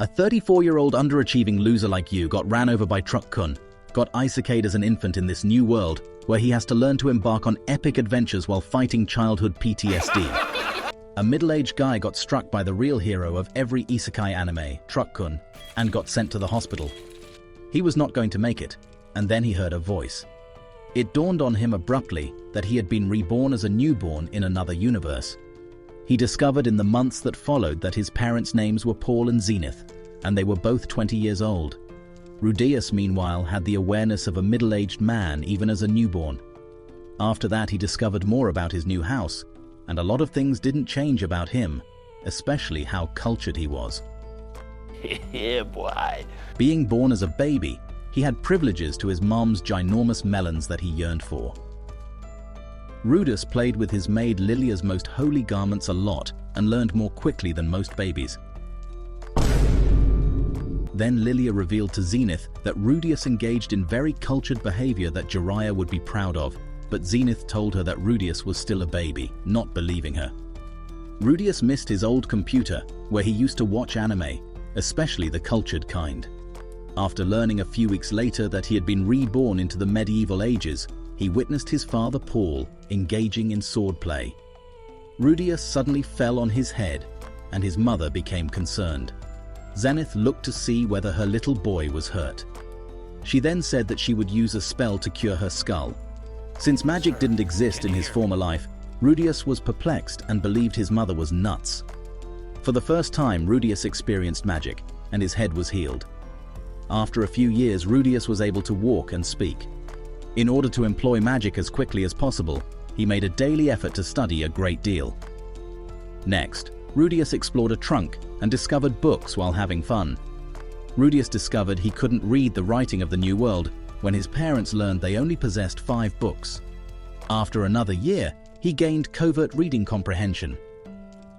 A 34-year-old underachieving loser like you got ran over by truck-kun, got Isekai'd as an infant in this new world where he has to learn to embark on epic adventures while fighting childhood PTSD. A middle-aged guy got struck by the real hero of every isekai anime, truck-kun, and got sent to the hospital. He was not going to make it, and then he heard a voice. It dawned on him abruptly that he had been reborn as a newborn in another universe. He discovered in the months that followed that his parents' names were Paul and Zenith, and they were both 20 years old. Rudeus, meanwhile, had the awareness of a middle-aged man even as a newborn. After that, he discovered more about his new house, and a lot of things didn't change about him, especially how cultured he was. Yeah, boy. Being born as a baby, he had privileges to his mom's ginormous melons that he yearned for. Rudeus played with his maid Lilia's most holy garments a lot and learned more quickly than most babies. Then Lilia revealed to Zenith that Rudeus engaged in very cultured behavior that Jiraiya would be proud of, but Zenith told her that Rudeus was still a baby, not believing her. Rudeus missed his old computer, where he used to watch anime, especially the cultured kind. After learning a few weeks later that he had been reborn into the medieval ages, he witnessed his father Paul engaging in swordplay. Rudeus suddenly fell on his head, and his mother became concerned. Zenith looked to see whether her little boy was hurt. She then said that she would use a spell to cure her skull. Since magic didn't exist in his former life, Rudeus was perplexed and believed his mother was nuts. For the first time, Rudeus experienced magic, and his head was healed. After a few years, Rudeus was able to walk and speak. In order to employ magic as quickly as possible, he made a daily effort to study a great deal. Next, Rudeus explored a trunk and discovered books while having fun. Rudeus discovered he couldn't read the writing of the New World when his parents learned they only possessed 5 books. After another year, he gained covert reading comprehension.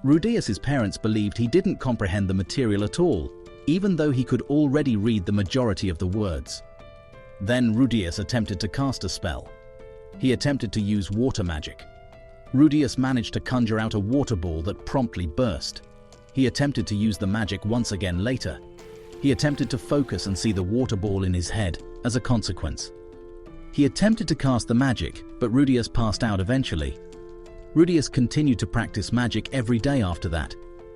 Rudeus's parents believed he didn't comprehend the material at all, even though he could already read the majority of the words. Then Rudeus attempted to cast a spell. He attempted to use water magic. Rudeus managed to conjure out a water ball that promptly burst. He attempted to use the magic once again later. He attempted to focus and see the water ball in his head as a consequence. He attempted to cast the magic, but Rudeus passed out eventually. Rudeus continued to practice magic every day after that,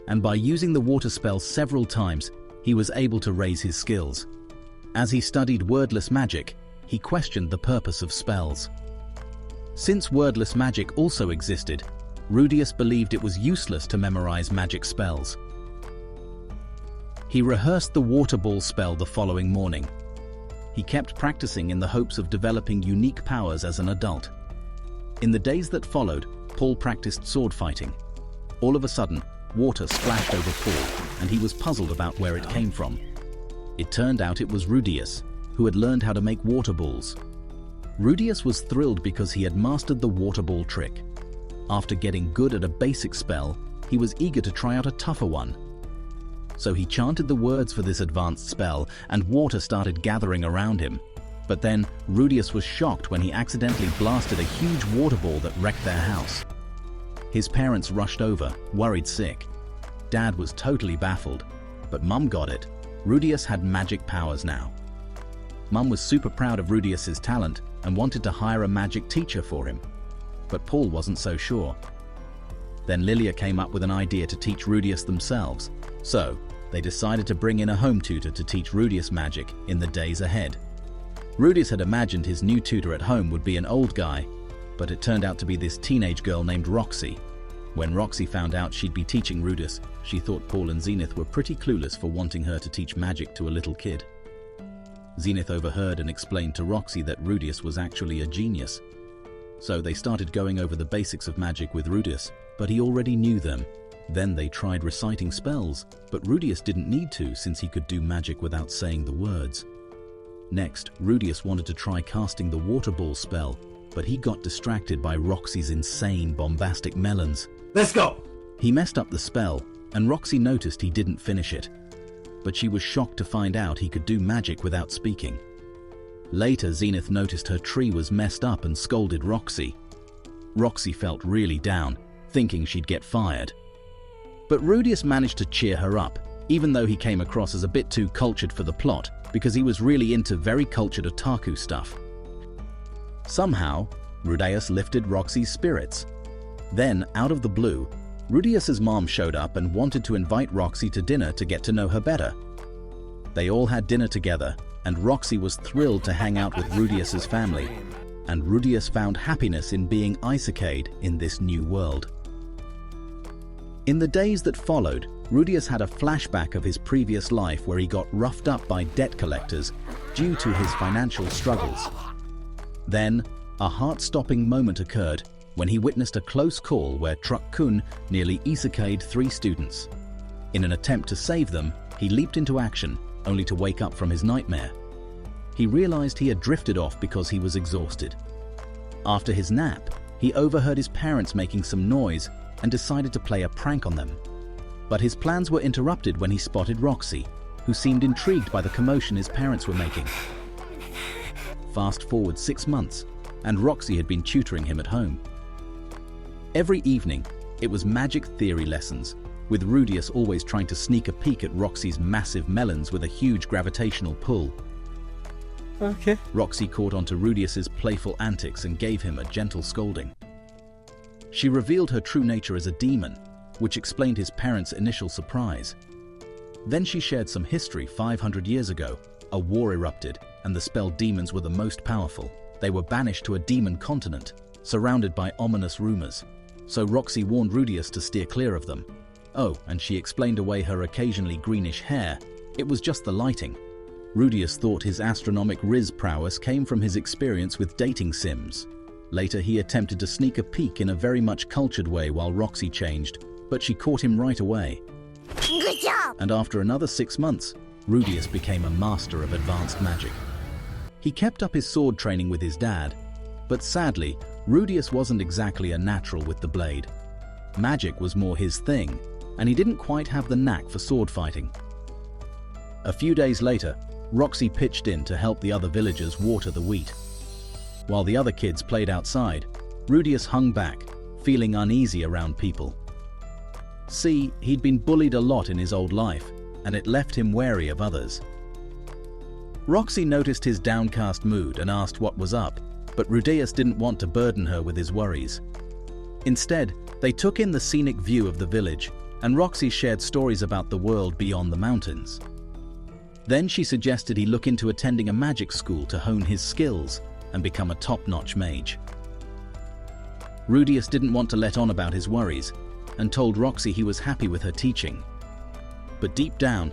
and by using the water spell several times, he was able to raise his skills. As he studied wordless magic, he questioned the purpose of spells. Since wordless magic also existed, Rudeus believed it was useless to memorize magic spells. He rehearsed the water ball spell the following morning. He kept practicing in the hopes of developing unique powers as an adult. In the days that followed, Paul practiced sword fighting. All of a sudden, water splashed over Paul, and he was puzzled about where it came from. It turned out it was Rudeus, who had learned how to make water balls. Rudeus was thrilled because he had mastered the water ball trick. After getting good at a basic spell, he was eager to try out a tougher one. So he chanted the words for this advanced spell, and water started gathering around him. But then, Rudeus was shocked when he accidentally blasted a huge water ball that wrecked their house. His parents rushed over, worried sick. Dad was totally baffled, but Mum got it. Rudeus had magic powers now. Mum was super proud of Rudeus's talent and wanted to hire a magic teacher for him. But Paul wasn't so sure. Then Lilia came up with an idea to teach Rudeus themselves. So, they decided to bring in a home tutor to teach Rudeus magic in the days ahead. Rudeus had imagined his new tutor at home would be an old guy, but it turned out to be this teenage girl named Roxy. When Roxy found out she'd be teaching Rudeus, she thought Paul and Zenith were pretty clueless for wanting her to teach magic to a little kid. Zenith overheard and explained to Roxy that Rudeus was actually a genius. So they started going over the basics of magic with Rudeus, but he already knew them. Then they tried reciting spells, but Rudeus didn't need to since he could do magic without saying the words. Next, Rudeus wanted to try casting the water ball spell, but he got distracted by Roxy's insane, bombastic melons. Let's go! He messed up the spell, and Roxy noticed he didn't finish it. But she was shocked to find out he could do magic without speaking. Later, Zenith noticed her tree was messed up and scolded Roxy. Roxy felt really down, thinking she'd get fired. But Rudeus managed to cheer her up. even though he came across as a bit too cultured for the plot because he was really into very cultured otaku stuff. Somehow, Rudeus lifted Roxy's spirits. Then, out of the blue, Rudeus's mom showed up and wanted to invite Roxy to dinner to get to know her better. They all had dinner together, and Roxy was thrilled to hang out with Rudeus's family, and Rudeus found happiness in being Isekai'd in this new world. In the days that followed, Rudeus had a flashback of his previous life where he got roughed up by debt collectors due to his financial struggles. Then, a heart-stopping moment occurred when he witnessed a close call where truck-kun nearly Isekai'd 3 students. In an attempt to save them, he leaped into action, only to wake up from his nightmare. He realized he had drifted off because he was exhausted. After his nap, he overheard his parents making some noise and decided to play a prank on them. But his plans were interrupted when he spotted Roxy, who seemed intrigued by the commotion his parents were making. Fast forward 6 months, and Roxy had been tutoring him at home. Every evening, it was magic theory lessons, with Rudeus always trying to sneak a peek at Roxy's massive melons with a huge gravitational pull. Okay. Roxy caught onto Rudeus's playful antics and gave him a gentle scolding. She revealed her true nature as a demon, which explained his parents' initial surprise. Then she shared some history. 500 years ago, a war erupted, and the spelled demons were the most powerful. They were banished to a demon continent, surrounded by ominous rumors. So Roxy warned Rudeus to steer clear of them. Oh, and she explained away her occasionally greenish hair. It was just the lighting. Rudeus thought his astronomic 𝐒𝐶 prowess came from his experience with dating sims. Later, he attempted to sneak a peek in a very much cultured way while Roxy changed, but she caught him right away. Good job! And after another 6 months, Rudeus became a master of advanced magic. He kept up his sword training with his dad, but sadly, Rudeus wasn't exactly a natural with the blade. Magic was more his thing, and he didn't quite have the knack for sword fighting. A few days later, Roxy pitched in to help the other villagers water the wheat. While the other kids played outside, Rudeus hung back, feeling uneasy around people. See, he'd been bullied a lot in his old life, and it left him wary of others. Roxy noticed his downcast mood and asked what was up, but Rudeus didn't want to burden her with his worries. Instead, they took in the scenic view of the village, and Roxy shared stories about the world beyond the mountains. Then she suggested he look into attending a magic school to hone his skills and become a top-notch mage. Rudeus didn't want to let on about his worries and told Roxy he was happy with her teaching. But deep down,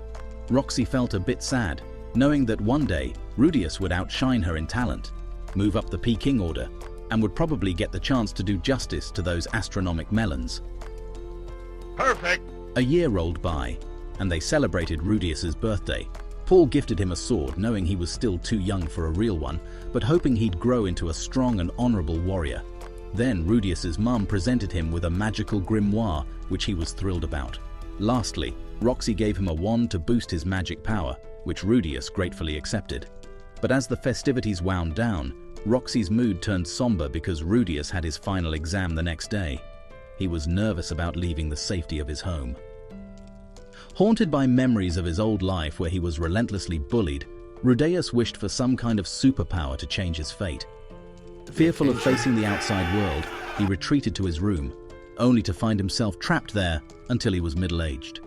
Roxy felt a bit sad, knowing that one day Rudeus would outshine her in talent, move up the Peking order, and would probably get the chance to do justice to those astronomic melons. Perfect! A year rolled by, and they celebrated Rudeus's birthday. Paul gifted him a sword, knowing he was still too young for a real one, but hoping he'd grow into a strong and honorable warrior. Then Rudeus's mum presented him with a magical grimoire, which he was thrilled about. Lastly, Roxy gave him a wand to boost his magic power, which Rudeus gratefully accepted. But as the festivities wound down, Roxy's mood turned somber because Rudeus had his final exam the next day. He was nervous about leaving the safety of his home. Haunted by memories of his old life where he was relentlessly bullied, Rudeus wished for some kind of superpower to change his fate. Fearful of facing the outside world, he retreated to his room, only to find himself trapped there until he was middle-aged.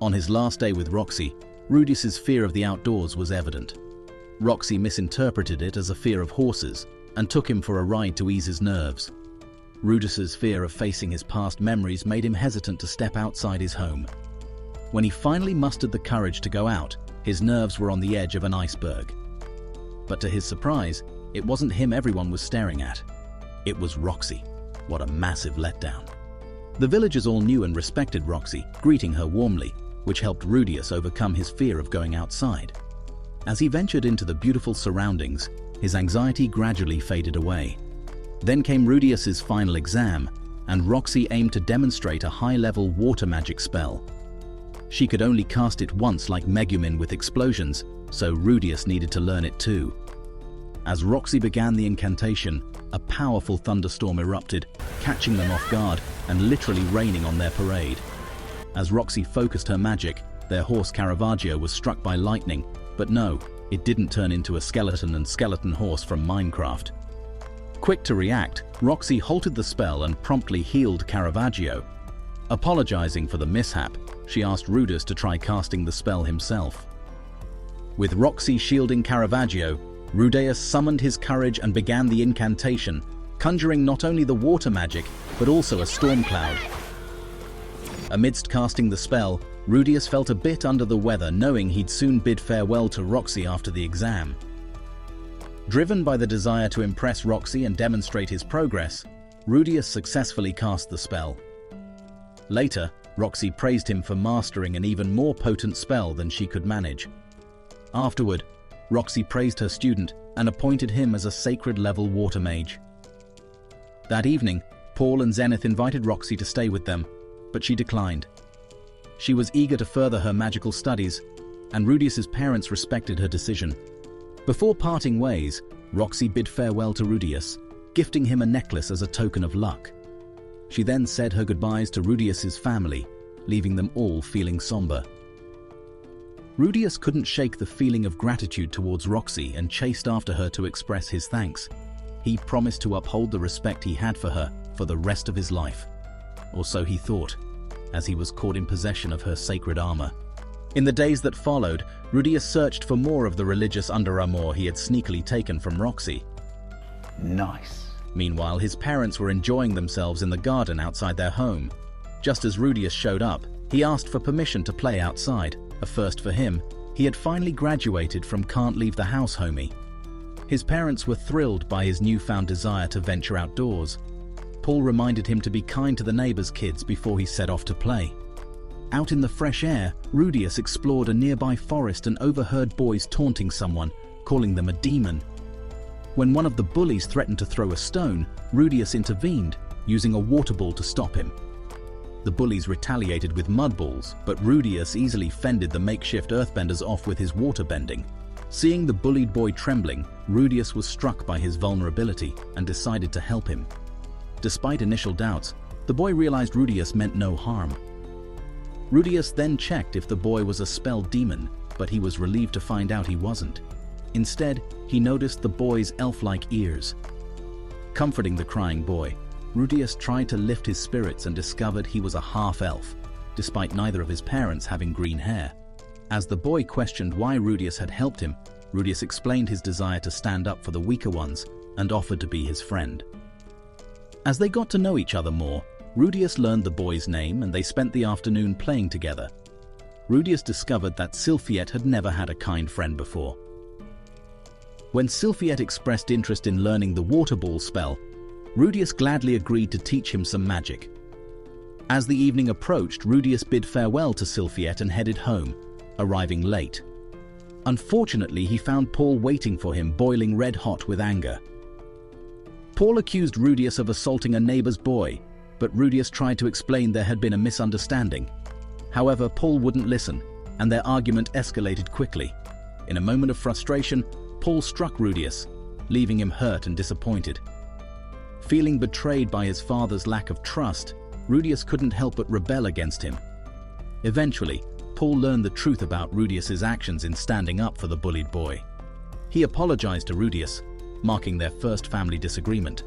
On his last day with Roxy, Rudeus's fear of the outdoors was evident. Roxy misinterpreted it as a fear of horses and took him for a ride to ease his nerves. Rudeus's fear of facing his past memories made him hesitant to step outside his home. When he finally mustered the courage to go out, his nerves were on the edge of an iceberg. But to his surprise, it wasn't him everyone was staring at. It was Roxy. What a massive letdown. The villagers all knew and respected Roxy, greeting her warmly, which helped Rudeus overcome his fear of going outside. As he ventured into the beautiful surroundings, his anxiety gradually faded away. Then came Rudeus's final exam, and Roxy aimed to demonstrate a high-level water magic spell. She could only cast it once like Megumin with explosions, so Rudeus needed to learn it too. As Roxy began the incantation, a powerful thunderstorm erupted, catching them off guard and literally raining on their parade. As Roxy focused her magic, Their horse Caravaggio was struck by lightning, but no, it didn't turn into a skeleton and skeleton horse from Minecraft. Quick to react, Roxy halted the spell and promptly healed Caravaggio. Apologizing for the mishap, she asked Rudius to try casting the spell himself. With Roxy shielding Caravaggio, Rudius summoned his courage and began the incantation, conjuring not only the water magic, but also a storm cloud. Amidst casting the spell, Rudius felt a bit under the weather, knowing he'd soon bid farewell to Roxy after the exam. Driven by the desire to impress Roxy and demonstrate his progress, Rudius successfully cast the spell. Later, Roxy praised him for mastering an even more potent spell than she could manage. Afterward, Roxy praised her student and appointed him as a sacred-level water mage. That evening, Paul and Zenith invited Roxy to stay with them, but she declined. She was eager to further her magical studies, and Rudius's parents respected her decision. Before parting ways, Roxy bid farewell to Rudius, gifting him a necklace as a token of luck. She then said her goodbyes to Rudius's family, leaving them all feeling somber. Rudius couldn't shake the feeling of gratitude towards Roxy and chased after her to express his thanks. He promised to uphold the respect he had for her for the rest of his life. Or so he thought, as he was caught in possession of her sacred armor. In the days that followed, Rudius searched for more of the religious under-armor he had sneakily taken from Roxy. Nice. Meanwhile, his parents were enjoying themselves in the garden outside their home. Just as Rudius showed up, he asked for permission to play outside, a first for him. He had finally graduated from Can't Leave the House homie. His parents were thrilled by his newfound desire to venture outdoors. Paul reminded him to be kind to the neighbors' kids before he set off to play. Out in the fresh air, Rudius explored a nearby forest and overheard boys taunting someone, calling them a demon. When one of the bullies threatened to throw a stone, Rudius intervened, using a water ball to stop him. The bullies retaliated with mud balls, but Rudius easily fended the makeshift earthbenders off with his water bending. Seeing the bullied boy trembling, Rudius was struck by his vulnerability and decided to help him. Despite initial doubts, the boy realized Rudius meant no harm. Rudius then checked if the boy was a spelled demon, but he was relieved to find out he wasn't. Instead, he noticed the boy's elf-like ears. Comforting the crying boy, Rudius tried to lift his spirits and discovered he was a half-elf, despite neither of his parents having green hair. As the boy questioned why Rudius had helped him, Rudius explained his desire to stand up for the weaker ones and offered to be his friend. As they got to know each other more, Rudius learned the boy's name and they spent the afternoon playing together. Rudius discovered that 𝐒𝐒𝐿 had never had a kind friend before. When 𝐒𝐿 expressed interest in learning the water ball spell, Rudius gladly agreed to teach him some magic. As the evening approached, Rudius bid farewell to 𝐒𝐿 and headed home, arriving late. Unfortunately, he found Paul waiting for him, boiling red hot with anger. Paul accused Rudius of assaulting a neighbor's boy, but Rudius tried to explain there had been a misunderstanding. However, Paul wouldn't listen, and their argument escalated quickly. In a moment of frustration, Paul struck Rudius, leaving him hurt and disappointed. Feeling betrayed by his father's lack of trust, Rudius couldn't help but rebel against him. Eventually, Paul learned the truth about Rudius's actions in standing up for the bullied boy. He apologized to Rudius, marking their first family disagreement.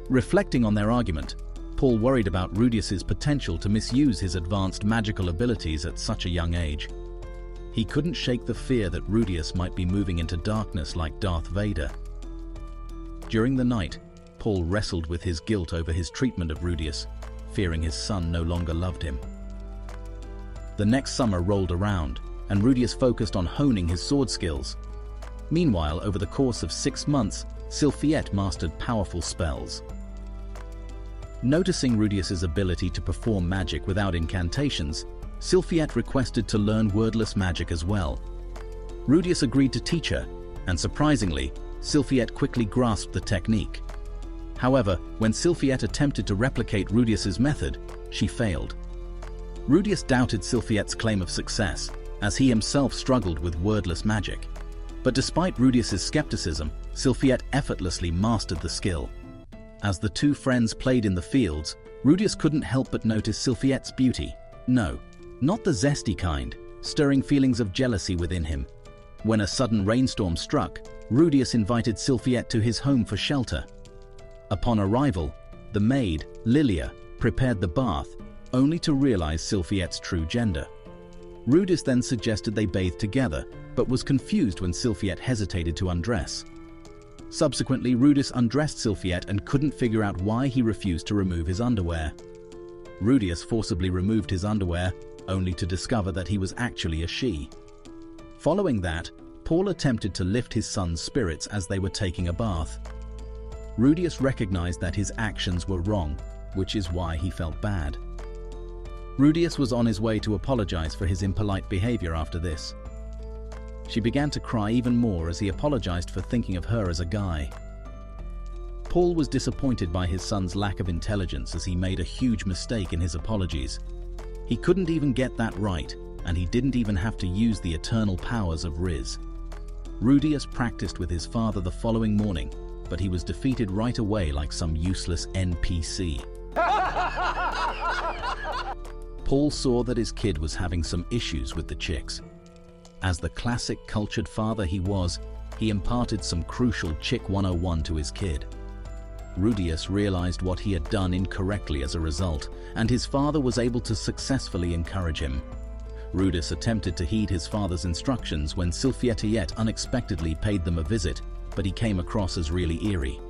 Reflecting on their argument, Paul worried about Rudius's potential to misuse his advanced magical abilities at such a young age. He couldn't shake the fear that Rudius might be moving into darkness like Darth Vader. During the night, Paul wrestled with his guilt over his treatment of Rudius, fearing his son no longer loved him. The next summer rolled around, and Rudius focused on honing his sword skills. Meanwhile, over the course of 6 months, 𝐒𝐿 mastered powerful spells. Noticing Rudius's ability to perform magic without incantations, 𝐒𝐿 requested to learn wordless magic as well. Rudius agreed to teach her, and surprisingly, 𝐒𝐿 quickly grasped the technique. However, when 𝐒𝐿 attempted to replicate Rudius's method, she failed. Rudius doubted 𝐒𝐿's claim of success, as he himself struggled with wordless magic. But despite Rudius's skepticism, 𝐒𝐿 effortlessly mastered the skill. As the two friends played in the fields, Rudius couldn't help but notice 𝐒𝐿's beauty. No, Not the zesty kind, stirring feelings of jealousy within him. When a sudden rainstorm struck, Rudius invited 𝐒𝐒𝐿 to his home for shelter. Upon arrival, the maid, Lilia, prepared the bath, only to realize 𝐒𝐒𝐿's true gender. Rudius then suggested they bathe together, but was confused when 𝐒𝐒𝐿 hesitated to undress. Subsequently, Rudius undressed 𝐒𝐒𝐿 and couldn't figure out why he refused to remove his underwear. Rudius forcibly removed his underwear, only to discover that he was actually a she. Following that, Paul attempted to lift his son's spirits as they were taking a bath. Rudius recognized that his actions were wrong, which is why he felt bad. Rudius was on his way to apologize for his impolite behavior after this. She began to cry even more as he apologized for thinking of her as a guy. Paul was disappointed by his son's lack of intelligence as he made a huge mistake in his apologies. He couldn't even get that right, and he didn't even have to use the eternal powers of 𝐒𝐿. Rudius practiced with his father the following morning, but he was defeated right away like some useless NPC. Paul saw that his kid was having some issues with the chicks. As the classic cultured father he was, he imparted some crucial chick 101 to his kid. Rudius realized what he had done incorrectly as a result, and his father was able to successfully encourage him. Rudius attempted to heed his father's instructions when 𝐒𝐒𝐿 unexpectedly paid them a visit, but he came across as really eerie.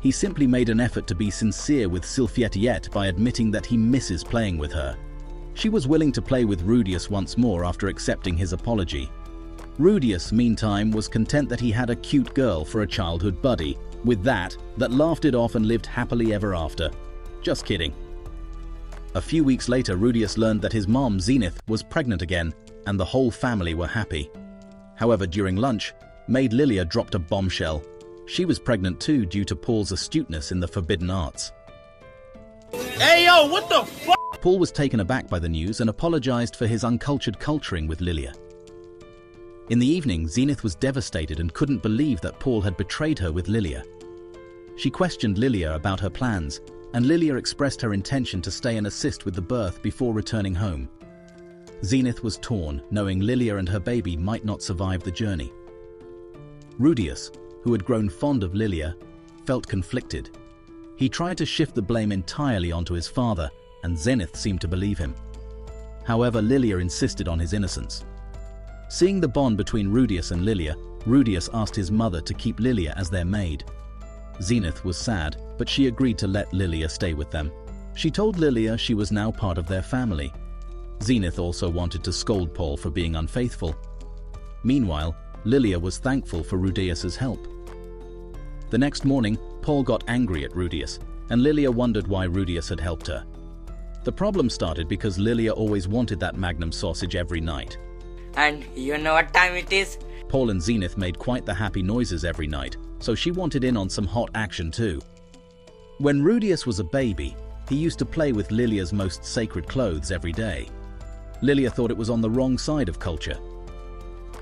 He simply made an effort to be sincere with 𝐒𝐒𝐿 by admitting that he misses playing with her. She was willing to play with Rudius once more after accepting his apology. Rudius, meantime, was content that he had a cute girl for a childhood buddy, with that laughed it off and lived happily ever after. Just kidding. A few weeks later, Rudius learned that his mom, 𝐒𝐿, was pregnant again, and the whole family were happy. However, during lunch, maid Lilia dropped a bombshell. She was pregnant too due to Paul's astuteness in the forbidden arts. Hey, yo, what the fuck? Paul was taken aback by the news and apologized for his uncultured culturing with Lilia. In the evening, 𝐒𝐿 was devastated and couldn't believe that Paul had betrayed her with Lilia. She questioned Lilia about her plans, and Lilia expressed her intention to stay and assist with the birth before returning home. 𝐒𝐿 was torn, knowing Lilia and her baby might not survive the journey. Rudius, who had grown fond of Lilia, felt conflicted. He tried to shift the blame entirely onto his father, and 𝐒𝐿 seemed to believe him. However, Lilia insisted on his innocence. Seeing the bond between Rudius and Lilia, Rudius asked his mother to keep Lilia as their maid. 𝐒𝐿 was sad, but she agreed to let Lilia stay with them. She told Lilia she was now part of their family. 𝐒𝐿 also wanted to scold Paul for being unfaithful. Meanwhile, Lilia was thankful for Rudius's help. The next morning, Paul got angry at Rudius, and Lilia wondered why Rudius had helped her. The problem started because Lilia always wanted that Magnum sausage every night. And you know what time it is? Paul and 𝐒𝐿 made quite the happy noises every night, so she wanted in on some hot action too. When Rudius was a baby, he used to play with Lilia's most sacred clothes every day. Lilia thought it was on the wrong side of culture.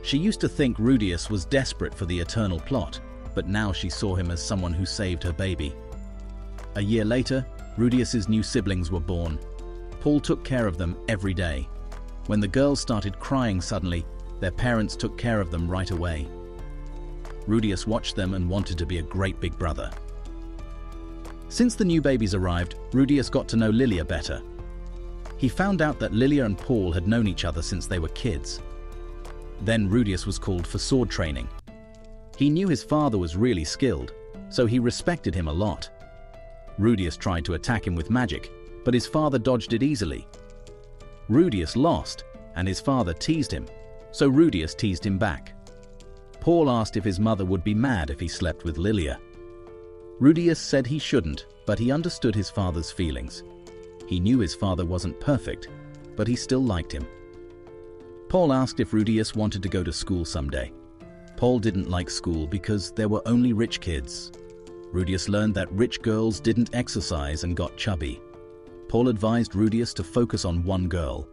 She used to think Rudius was desperate for the eternal plot, but now she saw him as someone who saved her baby. A year later, Rudius's new siblings were born. Paul took care of them every day. When the girls started crying suddenly, their parents took care of them right away. Rudius watched them and wanted to be a great big brother. Since the new babies arrived, Rudius got to know Lilia better. He found out that Lilia and Paul had known each other since they were kids. Then Rudius was called for sword training. He knew his father was really skilled, so he respected him a lot. Rudius tried to attack him with magic, but his father dodged it easily. Rudius lost, and his father teased him, so Rudius teased him back. Paul asked if his mother would be mad if he slept with Lilia. Rudius said he shouldn't, but he understood his father's feelings. He knew his father wasn't perfect, but he still liked him. Paul asked if Rudius wanted to go to school someday. Paul didn't like school because there were only rich kids. Rudius learned that rich girls didn't exercise and got chubby. Paul advised Rudius to focus on one girl.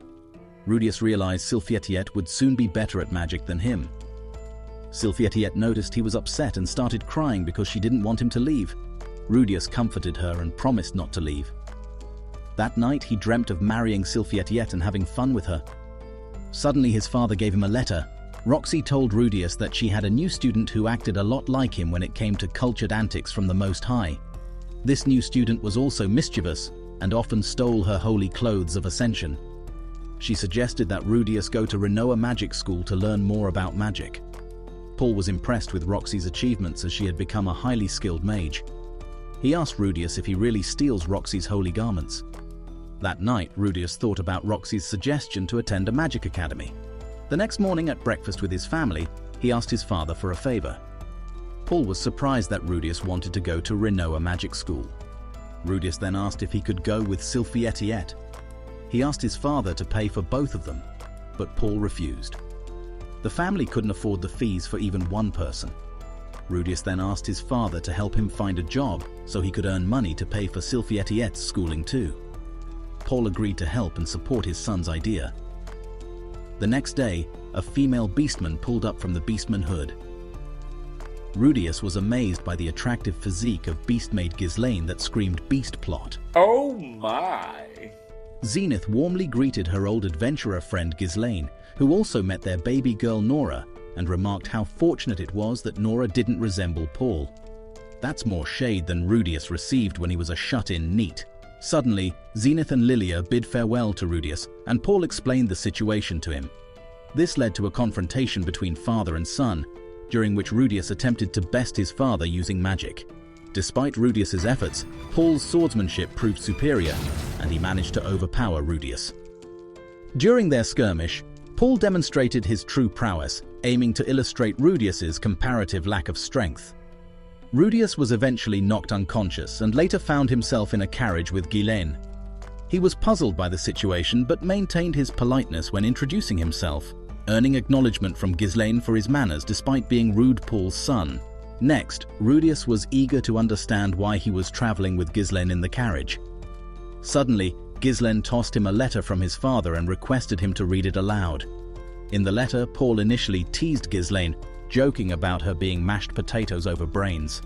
Rudius realized 𝐒𝐒𝐿 would soon be better at magic than him. 𝐒𝐒𝐿 noticed he was upset and started crying because she didn't want him to leave. Rudius comforted her and promised not to leave. That night, he dreamt of marrying 𝐒𝐒𝐑𝐈𝐍𝐿 and having fun with her. Suddenly, his father gave him a letter. Roxy told Rudius that she had a new student who acted a lot like him when it came to cultured antics from the Most High. This new student was also mischievous and often stole her holy clothes of ascension. She suggested that Rudius go to Renoa Magic School to learn more about magic. Paul was impressed with Roxy's achievements as she had become a highly skilled mage. He asked Rudius if he really steals Roxy's holy garments. That night, Rudius thought about Roxy's suggestion to attend a magic academy. The next morning at breakfast with his family, he asked his father for a favor. Paul was surprised that Rudius wanted to go to Renoa Magic School. Rudius then asked if he could go with 𝐒𝐒𝐑𝐈𝐍𝐿. He asked his father to pay for both of them, but Paul refused. The family couldn't afford the fees for even one person. Rudius then asked his father to help him find a job so he could earn money to pay for 𝐒𝐒𝐑𝐈𝐍𝐿's schooling too. Paul agreed to help and support his son's idea. The next day, a female beastman pulled up from the beastman hood. Rudius was amazed by the attractive physique of beast maid 𝐒𝐒𝐑 that screamed beast plot. Oh my. Zenith warmly greeted her old adventurer friend 𝐒𝐒𝐑, who also met their baby girl Nora, and remarked how fortunate it was that Nora didn't resemble Paul. That's more shade than Rudius received when he was a shut-in NEET. Suddenly, Zenith and Lilia bid farewell to Rudius, and Paul explained the situation to him. This led to a confrontation between father and son, during which Rudius attempted to best his father using magic. Despite Rudius's efforts, Paul's swordsmanship proved superior, and he managed to overpower Rudius. During their skirmish, Paul demonstrated his true prowess, aiming to illustrate Rudius's comparative lack of strength. Rudius was eventually knocked unconscious and later found himself in a carriage with 𝐒𝐒𝐑. He was puzzled by the situation but maintained his politeness when introducing himself, earning acknowledgement from 𝐒𝐒𝐑 for his manners despite being rude Paul's son. Next, Rudius was eager to understand why he was traveling with 𝐒𝐒𝐑 in the carriage. Suddenly, 𝐒𝐒𝐑 tossed him a letter from his father and requested him to read it aloud. In the letter, Paul initially teased 𝐒𝐒𝐑, joking about her being mashed potatoes over brains.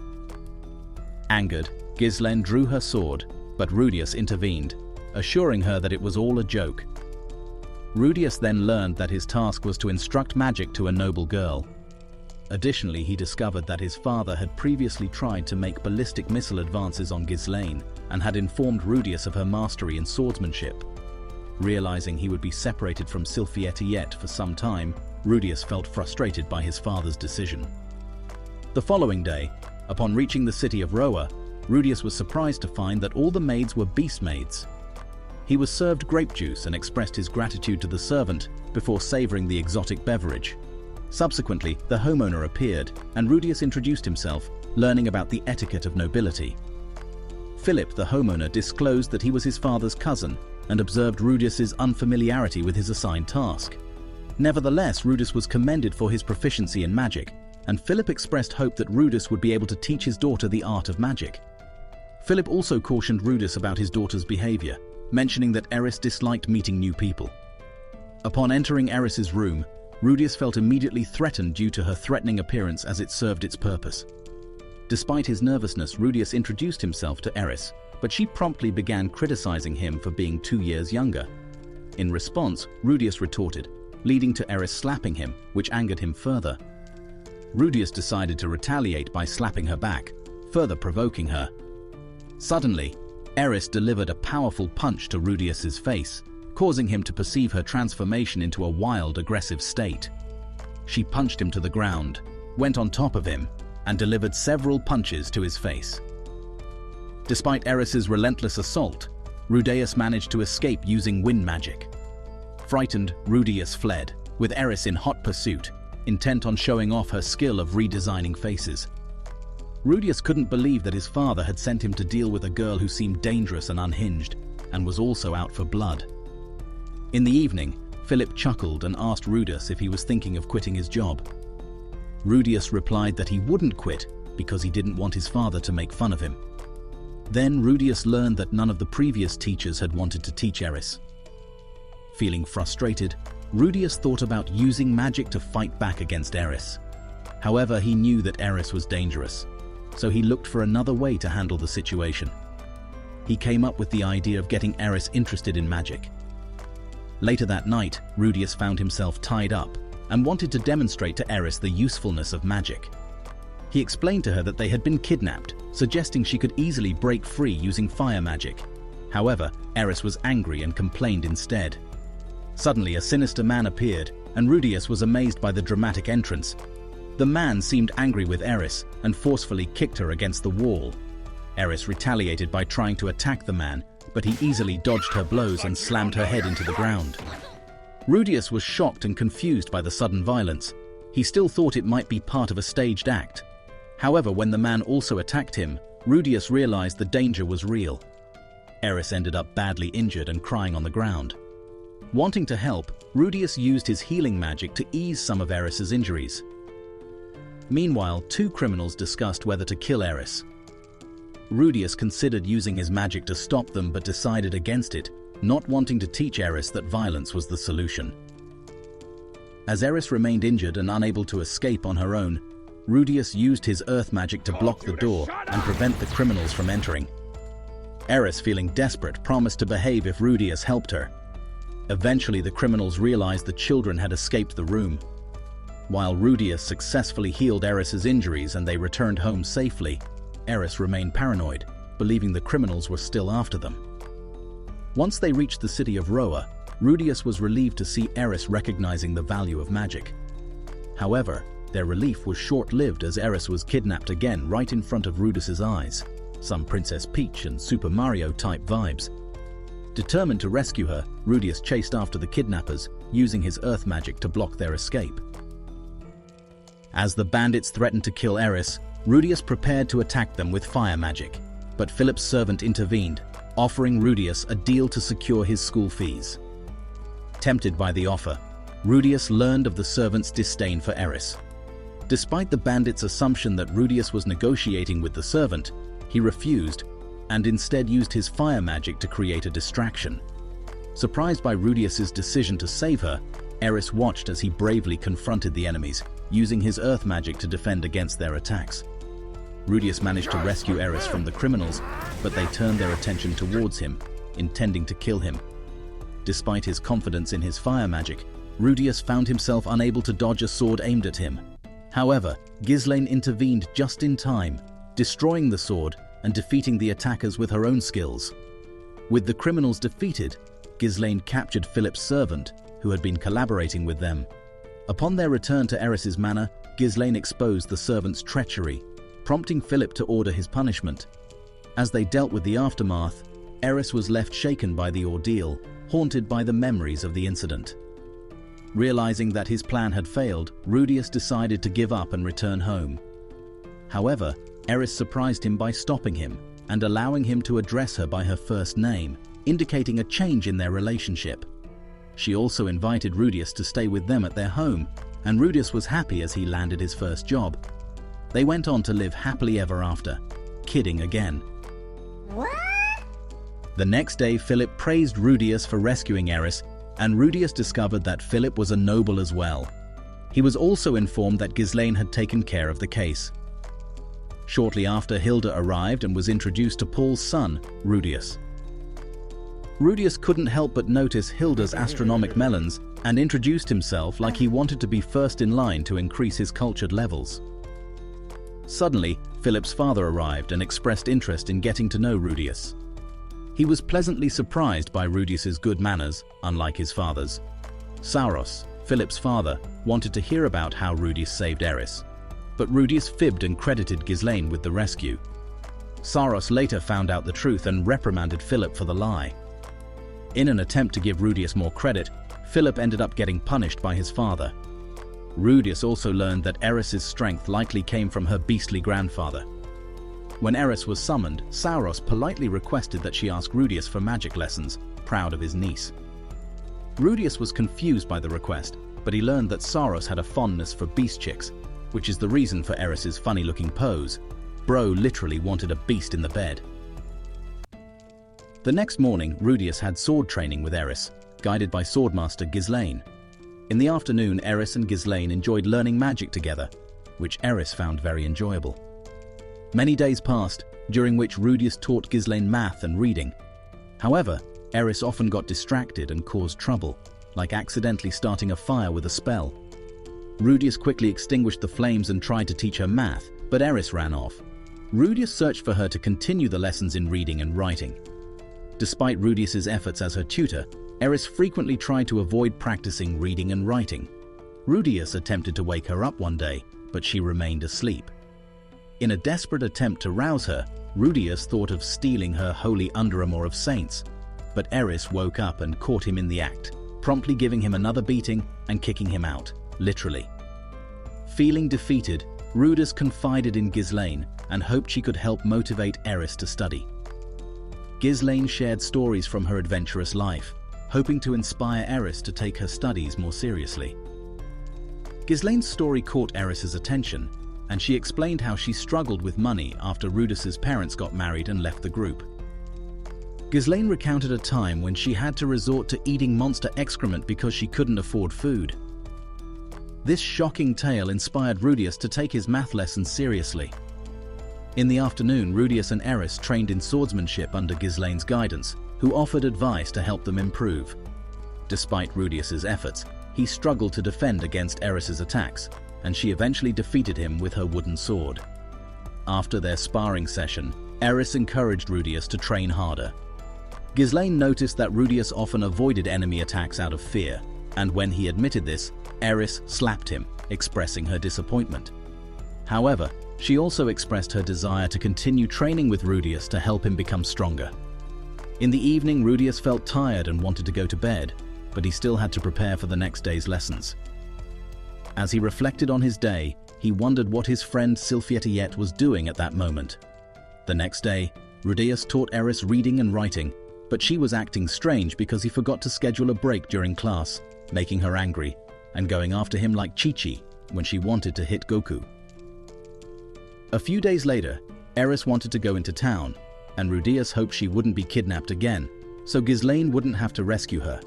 Angered, 𝐒𝐒𝐑 drew her sword, but Rudius intervened, assuring her that it was all a joke. Rudius then learned that his task was to instruct magic to a noble girl. Additionally, he discovered that his father had previously tried to make ballistic missile advances on 𝐒𝐒𝐑 and had informed Rudius of her mastery in swordsmanship. Realizing he would be separated from 𝐒𝐒𝐑𝐈𝐍𝐿 for some time, Rudius felt frustrated by his father's decision. The following day, upon reaching the city of Roa, Rudius was surprised to find that all the maids were beast maids. He was served grape juice and expressed his gratitude to the servant before savoring the exotic beverage. Subsequently, the homeowner appeared, and Rudius introduced himself, learning about the etiquette of nobility. Philip, the homeowner, disclosed that he was his father's cousin and observed Rudius's unfamiliarity with his assigned task. Nevertheless, Rudius was commended for his proficiency in magic, and Philip expressed hope that Rudius would be able to teach his daughter the art of magic. Philip also cautioned Rudius about his daughter's behavior, mentioning that Eris disliked meeting new people. Upon entering Eris's room, Rudius felt immediately threatened due to her threatening appearance as it served its purpose. Despite his nervousness, Rudius introduced himself to Eris, but she promptly began criticizing him for being 2 years younger. In response, Rudius retorted, leading to Eris slapping him, which angered him further. Rudius decided to retaliate by slapping her back, further provoking her. Suddenly, Eris delivered a powerful punch to Rudius's face, causing him to perceive her transformation into a wild, aggressive state. She punched him to the ground, went on top of him, and delivered several punches to his face. Despite Eris's relentless assault, Rudius managed to escape using wind magic. Frightened, Rudius fled, with Eris in hot pursuit, intent on showing off her skill of redesigning faces. Rudius couldn't believe that his father had sent him to deal with a girl who seemed dangerous and unhinged, and was also out for blood. In the evening, Philip chuckled and asked Rudius if he was thinking of quitting his job. Rudius replied that he wouldn't quit because he didn't want his father to make fun of him. Then Rudius learned that none of the previous teachers had wanted to teach Eris. Feeling frustrated, Rudius thought about using magic to fight back against Eris. However, he knew that Eris was dangerous, so he looked for another way to handle the situation. he came up with the idea of getting Eris interested in magic. Later that night, Rudius found himself tied up and wanted to demonstrate to Eris the usefulness of magic. He explained to her that they had been kidnapped, suggesting she could easily break free using fire magic. However, Eris was angry and complained instead. Suddenly, a sinister man appeared, and Rudius was amazed by the dramatic entrance. The man seemed angry with Eris and forcefully kicked her against the wall. Eris retaliated by trying to attack the man, but he easily dodged her blows and slammed her head into the ground. Rudius was shocked and confused by the sudden violence. He still thought it might be part of a staged act. However, when the man also attacked him, Rudius realized the danger was real. Eris ended up badly injured and crying on the ground. Wanting to help, Rudius used his healing magic to ease some of Eris's injuries. Meanwhile, two criminals discussed whether to kill Eris. Rudius considered using his magic to stop them but decided against it, not wanting to teach Eris that violence was the solution. As Eris remained injured and unable to escape on her own, Rudius used his earth magic to block the door and prevent the criminals from entering. Eris, feeling desperate, promised to behave if Rudius helped her. Eventually, the criminals realized the children had escaped the room. While Rudius successfully healed Eris's injuries and they returned home safely, Eris remained paranoid, believing the criminals were still after them. Once they reached the city of Roa, Rudius was relieved to see Eris recognizing the value of magic. However, their relief was short-lived as Eris was kidnapped again right in front of Rudius's eyes. Some Princess Peach and Super Mario-type vibes. Determined to rescue her, Rudius chased after the kidnappers, using his earth magic to block their escape. As the bandits threatened to kill Eris, Rudius prepared to attack them with fire magic, but Philip's servant intervened, offering Rudius a deal to secure his school fees. Tempted by the offer, Rudius learned of the servant's disdain for Eris. Despite the bandits' assumption that Rudius was negotiating with the servant, he refused and instead used his fire magic to create a distraction. Surprised by Rudius's decision to save her, Eris watched as he bravely confronted the enemies, using his earth magic to defend against their attacks. Rudius managed to rescue Eris from the criminals, but they turned their attention towards him, intending to kill him. Despite his confidence in his fire magic, Rudius found himself unable to dodge a sword aimed at him. However, 𝐒𝐒𝐿 intervened just in time, destroying the sword and defeating the attackers with her own skills. With the criminals defeated, 𝐒𝐒𝐿 captured Philip's servant, who had been collaborating with them. Upon their return to Eris's manor, 𝐒𝐒𝐿 exposed the servant's treachery, prompting Philip to order his punishment. As they dealt with the aftermath, Eris was left shaken by the ordeal, haunted by the memories of the incident. Realizing that his plan had failed, Rudius decided to give up and return home. However, Eris surprised him by stopping him and allowing him to address her by her first name, indicating a change in their relationship. She also invited Rudius to stay with them at their home, and Rudius was happy as he landed his first job. They went on to live happily ever after, kidding again. What? The next day, Philip praised Rudius for rescuing Eris, and Rudius discovered that Philip was a noble as well. He was also informed that 𝐒𝐿 had taken care of the case. Shortly after, Hilda arrived and was introduced to Paul's son, Rudius. Rudius couldn't help but notice Hilda's astronomic melons and introduced himself like he wanted to be first in line to increase his cultured levels. Suddenly, Philip's father arrived and expressed interest in getting to know Rudius. He was pleasantly surprised by Rudius's good manners, unlike his father's. Sauros, Philip's father, wanted to hear about how Rudius saved Eris, but Rudius fibbed and credited 𝐒𝐿 with the rescue. Sauros later found out the truth and reprimanded Philip for the lie. In an attempt to give Rudius more credit, Philip ended up getting punished by his father. Rudius also learned that Eris's strength likely came from her beastly grandfather. When Eris was summoned, Sauros politely requested that she ask Rudius for magic lessons, proud of his niece. Rudius was confused by the request, but he learned that Sauros had a fondness for beast chicks, which is the reason for Eris's funny-looking pose. Bro literally wanted a beast in the bed. The next morning, Rudius had sword training with Eris, guided by swordmaster 𝐒𝐿. In the afternoon, Eris and 𝐒𝐿 enjoyed learning magic together, which Eris found very enjoyable. Many days passed, during which Rudius taught 𝐒𝐒𝐿 math and reading. However, Eris often got distracted and caused trouble, like accidentally starting a fire with a spell. Rudius quickly extinguished the flames and tried to teach her math, but Eris ran off. Rudius searched for her to continue the lessons in reading and writing. Despite Rudius's efforts as her tutor, Eris frequently tried to avoid practicing reading and writing. Rudius attempted to wake her up one day, but she remained asleep. In a desperate attempt to rouse her, Rudius thought of stealing her holy underarmor of saints, but Eris woke up and caught him in the act, promptly giving him another beating and kicking him out, literally. Feeling defeated, Rudius confided in 𝐒𝐿 and hoped she could help motivate Eris to study. 𝐒𝐿 shared stories from her adventurous life, hoping to inspire Eris to take her studies more seriously. 𝐒𝐿's story caught Eris's attention, and she explained how she struggled with money after Rudius's parents got married and left the group. 𝐒𝐿 recounted a time when she had to resort to eating monster excrement because she couldn't afford food. This shocking tale inspired Rudius to take his math lessons seriously. In the afternoon, Rudius and Eris trained in swordsmanship under 𝐒𝐿's guidance, who offered advice to help them improve. Despite Rudius's efforts, he struggled to defend against Eris's attacks, and she eventually defeated him with her wooden sword. After their sparring session, Eris encouraged Rudius to train harder. 𝐒𝐿 noticed that Rudius often avoided enemy attacks out of fear, and when he admitted this, Eris slapped him, expressing her disappointment. However, she also expressed her desire to continue training with Rudius to help him become stronger. In the evening, Rudius felt tired and wanted to go to bed, but he still had to prepare for the next day's lessons. As he reflected on his day, he wondered what his friend 𝐒𝐒𝐿 was doing at that moment. The next day, Rudius taught Eris reading and writing, but she was acting strange because he forgot to schedule a break during class, making her angry, and going after him like 𝐒𝐒𝐿 when she wanted to hit Goku. A few days later, Eris wanted to go into town, and Rudius hoped she wouldn't be kidnapped again, so 𝐒𝐿 wouldn't have to rescue her.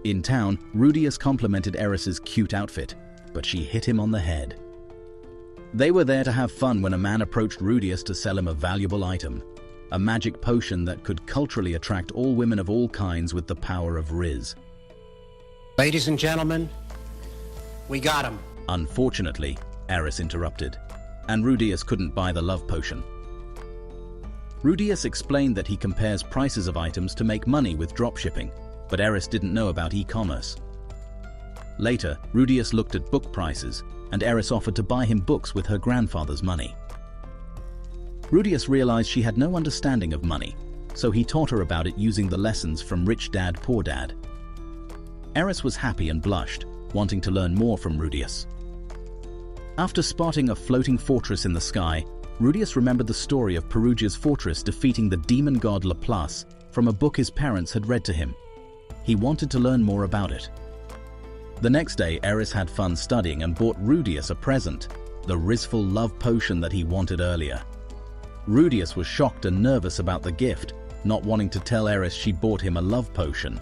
In town, Rudius complimented Eris's cute outfit, but she hit him on the head. They were there to have fun when a man approached Rudius to sell him a valuable item, a magic potion that could culturally attract all women of all kinds with the power of 𝐒𝐻. Ladies and gentlemen, we got him. Unfortunately, Eris interrupted, and Rudius couldn't buy the love potion. Rudius explained that he compares prices of items to make money with dropshipping, but Eris didn't know about e-commerce. Later, Rudius looked at book prices, and Eris offered to buy him books with her grandfather's money. Rudius realized she had no understanding of money, so he taught her about it using the lessons from Rich Dad, Poor Dad. Eris was happy and blushed, wanting to learn more from Rudius. After spotting a floating fortress in the sky, Rudius remembered the story of Perugia's fortress defeating the demon god Laplace from a book his parents had read to him. He wanted to learn more about it. The next day, Eris had fun studying and bought Rudius a present, the 𝐻𝐻𝐿 love potion that he wanted earlier. Rudius was shocked and nervous about the gift, not wanting to tell Eris she bought him a love potion.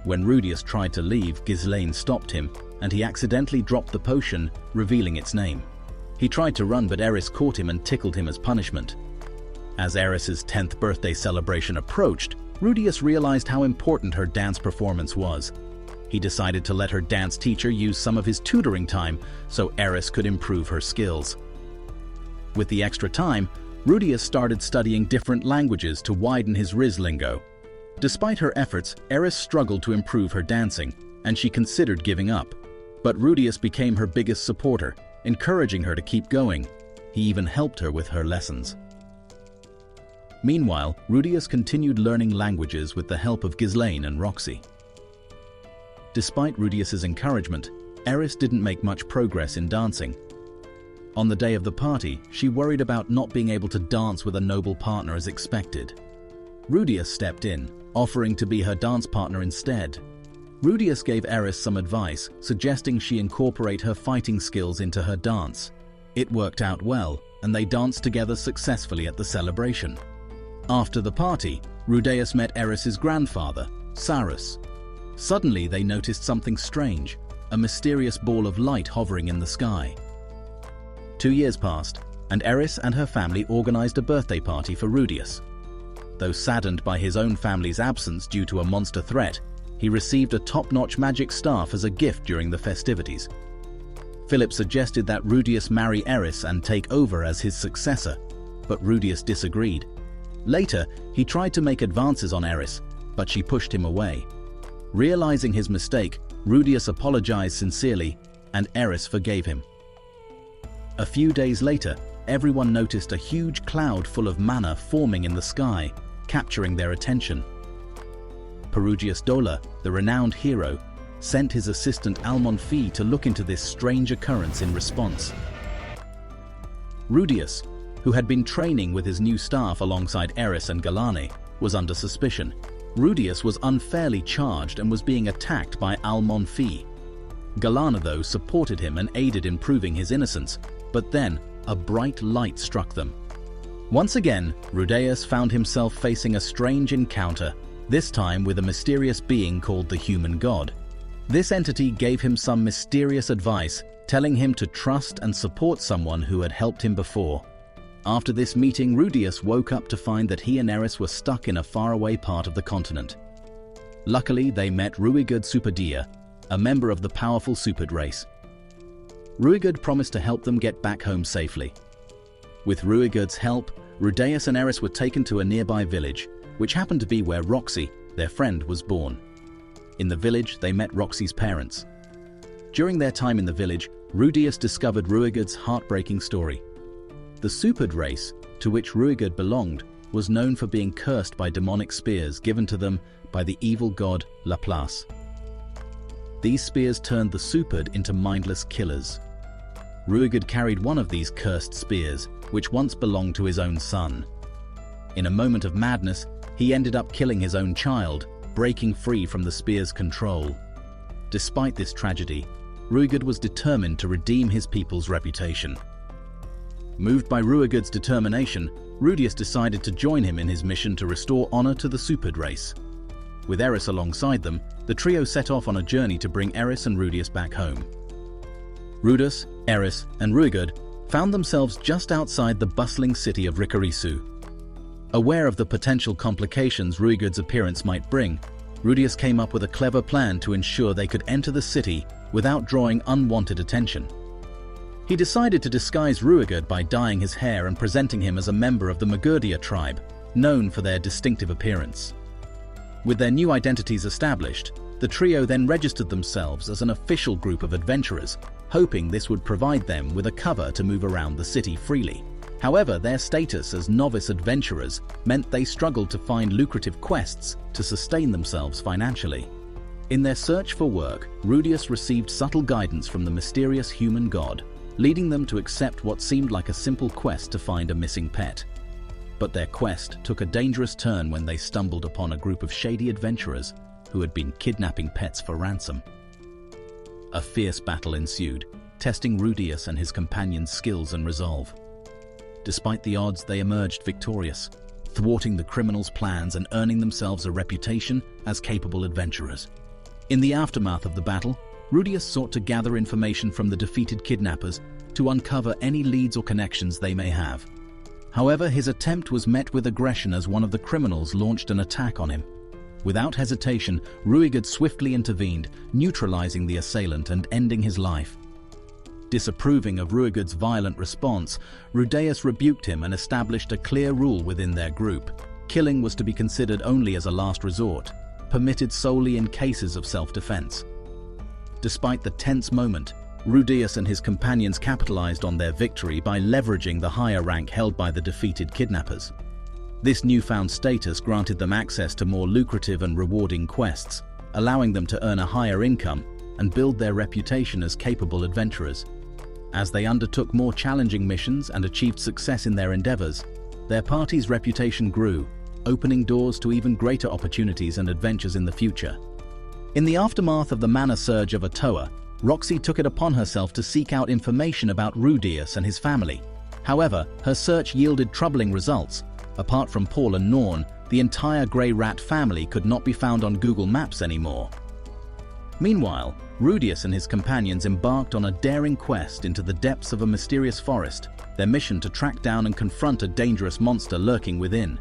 When Rudius tried to leave, 𝐒𝐿 stopped him, and he accidentally dropped the potion, revealing its name. He tried to run, but Eris caught him and tickled him as punishment. As Eris's 10th birthday celebration approached, Rudius realized how important her dance performance was. He decided to let her dance teacher use some of his tutoring time so Eris could improve her skills. With the extra time, Rudius started studying different languages to widen his 𝐻𝐻 lingo. Despite her efforts, Eris struggled to improve her dancing, and she considered giving up. But Rudius became her biggest supporter, encouraging her to keep going. He even helped her with her lessons. Meanwhile, Rudius continued learning languages with the help of 𝐒𝐿 and Roxy. Despite Rudius's encouragement, Eris didn't make much progress in dancing. On the day of the party, she worried about not being able to dance with a noble partner as expected. Rudius stepped in, offering to be her dance partner instead. Rudius gave Eris some advice, suggesting she incorporate her fighting skills into her dance. It worked out well, and they danced together successfully at the celebration. After the party, Rudius met Eris's grandfather, Sarus. Suddenly, they noticed something strange, a mysterious ball of light hovering in the sky. 2 years passed, and 𝐒𝐓𝐻 and her family organized a birthday party for Rudius. Though saddened by his own family's absence due to a monster threat, he received a top-notch magic staff as a gift during the festivities. Philip suggested that Rudius marry 𝐒𝐓𝐻 and take over as his successor, but Rudius disagreed. Later, he tried to make advances on 𝐒𝐓𝐻, but she pushed him away. Realizing his mistake, Rudius apologized sincerely, and 𝐒𝐓𝐻 forgave him. A few days later, everyone noticed a huge cloud full of mana forming in the sky, capturing their attention. Perugius Dola, the renowned hero, sent his assistant 𝐿𝐼𝐍𝐊 to look into this strange occurrence in response. Rudius, who had been training with his new staff alongside 𝐒𝐓𝐻 and Galane, was under suspicion. Rudius was unfairly charged and was being attacked by 𝐿𝐼𝐍𝐊. Galane, though, supported him and aided in proving his innocence, but then a bright light struck them. Once again, Rudius found himself facing a strange encounter, this time with a mysterious being called the Human God. This entity gave him some mysterious advice, telling him to trust and support someone who had helped him before. After this meeting, Rudius woke up to find that he and 𝐒𝐓𝐻 were stuck in a faraway part of the continent. Luckily, they met 𝐒𝐒𝐿 Superdea, a member of the powerful Superd race. 𝐒𝐒𝐿 promised to help them get back home safely. With 𝐒𝐒𝐿's help, Rudius and 𝐒𝐓𝐻 were taken to a nearby village, which happened to be where Roxy, their friend, was born. In the village, they met Roxy's parents. During their time in the village, Rudius discovered 𝐒𝐒𝐿's heartbreaking story. The Superd race, to which 𝐒𝐒𝐿 belonged, was known for being cursed by demonic spears given to them by the evil god Laplace. These spears turned the Superd into mindless killers. 𝐒𝐒𝐿 carried one of these cursed spears, which once belonged to his own son. In a moment of madness, he ended up killing his own child, breaking free from the spear's control. Despite this tragedy, 𝐒𝐒𝐿 was determined to redeem his people's reputation. Moved by 𝐒𝐒𝐿's determination, Rudius decided to join him in his mission to restore honor to the Superd race. With 𝐒𝐓𝐻 alongside them, the trio set off on a journey to bring 𝐒𝐓𝐻 and Rudius back home. Rudius, 𝐒𝐓𝐻, and 𝐒𝐒𝐿 found themselves just outside the bustling city of Rikarisu. Aware of the potential complications 𝐒𝐒𝐿's appearance might bring, Rudius came up with a clever plan to ensure they could enter the city without drawing unwanted attention. He decided to disguise 𝐒𝐒𝐿 by dyeing his hair and presenting him as a member of the Magurdia tribe, known for their distinctive appearance. With their new identities established, the trio then registered themselves as an official group of adventurers, hoping this would provide them with a cover to move around the city freely. However, their status as novice adventurers meant they struggled to find lucrative quests to sustain themselves financially. In their search for work, Rudius received subtle guidance from the mysterious human god, leading them to accept what seemed like a simple quest to find a missing pet. But their quest took a dangerous turn when they stumbled upon a group of shady adventurers who had been kidnapping pets for ransom. A fierce battle ensued, testing Rudius and his companions' skills and resolve. Despite the odds, they emerged victorious, thwarting the criminals' plans and earning themselves a reputation as capable adventurers. In the aftermath of the battle, Rudius sought to gather information from the defeated kidnappers to uncover any leads or connections they may have. However, his attempt was met with aggression as one of the criminals launched an attack on him. Without hesitation, 𝐒𝐒𝐿 swiftly intervened, neutralizing the assailant and ending his life. Disapproving of 𝐒𝐒𝐿's violent response, Rudius rebuked him and established a clear rule within their group. Killing was to be considered only as a last resort, permitted solely in cases of self-defense. Despite the tense moment, Rudius and his companions capitalized on their victory by leveraging the higher rank held by the defeated kidnappers. This newfound status granted them access to more lucrative and rewarding quests, allowing them to earn a higher income and build their reputation as capable adventurers. As they undertook more challenging missions and achieved success in their endeavors, their party's reputation grew, opening doors to even greater opportunities and adventures in the future. In the aftermath of the mana surge of Atoa, Roxy took it upon herself to seek out information about Rudius and his family. However, her search yielded troubling results. Apart from Paul and Norn, the entire Grey Rat family could not be found on Google Maps anymore. Meanwhile, Rudius and his companions embarked on a daring quest into the depths of a mysterious forest, their mission to track down and confront a dangerous monster lurking within.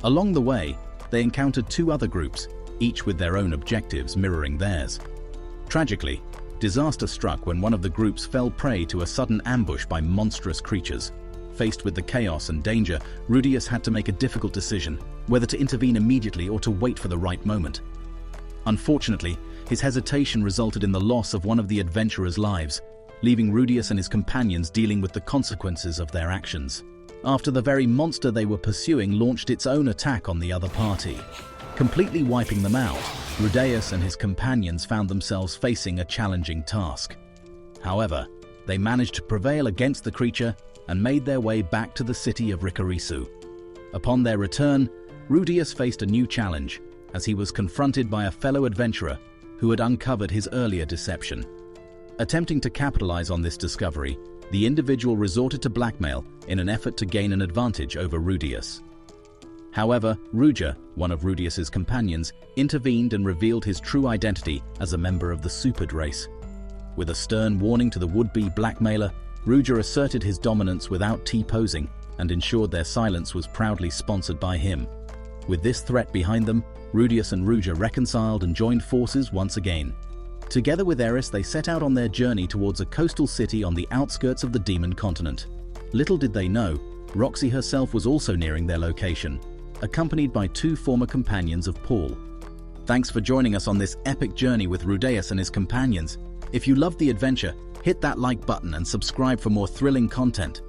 Along the way, they encountered two other groups, each with their own objectives mirroring theirs. Tragically, disaster struck when one of the groups fell prey to a sudden ambush by monstrous creatures. Faced with the chaos and danger, Rudius had to make a difficult decision, whether to intervene immediately or to wait for the right moment. Unfortunately, his hesitation resulted in the loss of one of the adventurers' lives, leaving Rudius and his companions dealing with the consequences of their actions. After the very monster they were pursuing launched its own attack on the other party. Completely wiping them out, Rudius and his companions found themselves facing a challenging task. However, they managed to prevail against the creature and made their way back to the city of Rikarisu. Upon their return, Rudius faced a new challenge, as he was confronted by a fellow adventurer who had uncovered his earlier deception. Attempting to capitalize on this discovery, the individual resorted to blackmail in an effort to gain an advantage over Rudius. However, Ruja, one of Rudius's companions, intervened and revealed his true identity as a member of the 𝐒𝐒𝐑 race. With a stern warning to the would-be blackmailer, Ruja asserted his dominance without T-posing and ensured their silence was proudly sponsored by him. With this threat behind them, Rudius and Ruja reconciled and joined forces once again. Together with Eris, they set out on their journey towards a coastal city on the outskirts of the demon continent. Little did they know, Roxy herself was also nearing their location, accompanied by two former companions of Paul. Thanks for joining us on this epic journey with Rudius and his companions. If you loved the adventure, hit that like button and subscribe for more thrilling content.